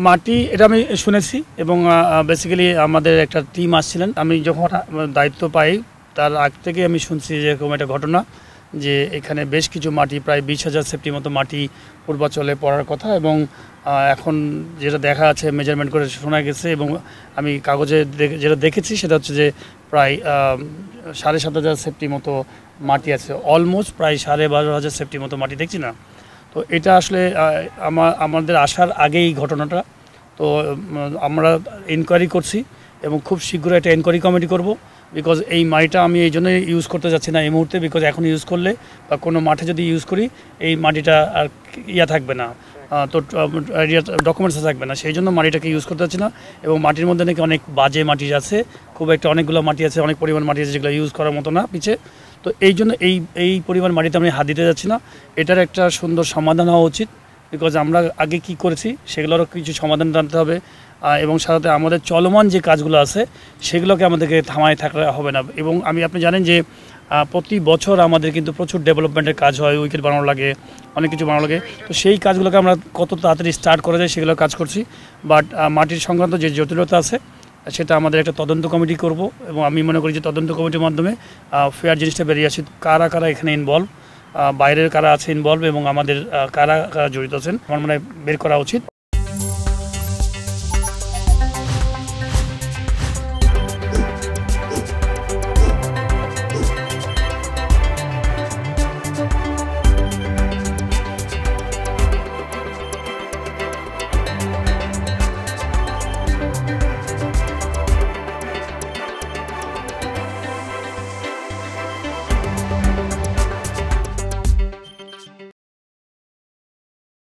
মাটি এটা আমি শুনেছি এবং বেসিক্যালি আমাদের একটা টিম আসছিলেন। আমি যখন দায়িত্ব পাই তার আগ থেকে আমি শুনছি যে এরকম একটা ঘটনা যে এখানে বেশ কিছু মাটি প্রায় 20,000 সেফটি মতো মাটি পূর্বাচলে পড়ার কথা এবং এখন যেটা দেখা আছে মেজারমেন্ট করে শোনা গেছে এবং আমি কাগজে যেটা দেখেছি সেটা হচ্ছে যে প্রায় 7,500 সেফটি মতো মাটি আছে, অলমোস্ট প্রায় 12,500 সেফটি মতো মাটি দেখছি না। তো এটা আসলে আমাদের আসার আগেই ঘটনাটা। তো আমরা ইনকোয়ারি করছি এবং খুব শীঘ্রই একটা ইনকোয়ারি কমিটি করব, বিকজ এই মাটিটা আমি এই জন্যই ইউজ করতে যাচ্ছি না এই মুহূর্তে, বিকজ এখন ইউজ করলে বা কোনো মাঠে যদি ইউজ করি এই মাটিটা আর থাকবে না, তো ডকুমেন্টসে থাকবে না, সেই জন্য মাটিটাকে ইউজ করতে যাচ্ছি না। এবং মাটির মধ্যে নাকি অনেক বাজে মাটি আছে, খুব একটা অনেকগুলো মাটি আছে, অনেক পরিমাণ মাটি আছে যেগুলো ইউজ করার মতো না পিছে। তো এই জন্য এই পরিমাণ মাটিতে আমি হাত দিতে যাচ্ছি না। এটার একটা সুন্দর সমাধান হওয়া উচিত, বিকজ আমরা আগে কি করেছি সেগুলোরও কিছু সমাধান জানতে হবে এবং সাথে আমাদের চলমান যে কাজগুলো আছে সেগুলোকে আমাদেরকে থামায় থাকলে হবে না। এবং আপনি জানেন যে প্রতি বছর আমাদের কিন্তু প্রচুর ডেভেলপমেন্টের কাজ হয়, উইকেট বানানো লাগে, অনেক কিছু বানানো লাগে। তো সেই কাজগুলোকে আমরা কত তাড়াতাড়ি স্টার্ট করা যায় সেগুলো কাজ করছি, বাট মাটির সংক্রান্ত যে জটিলতা আছে সেটা আমাদের একটা তদন্ত কমিটি করব এবং আমি মনে করি যে তদন্ত কমিটির মাধ্যমে ফেয়ার জিনিসটা বেরিয়ে আসে, কারা কারা এখানে ইনভলভ, বাইরের কারা আছে ইনভলভ এবং আমাদের কারা কারা জড়িত আছেন আমার মনে হয় বের করা উচিত।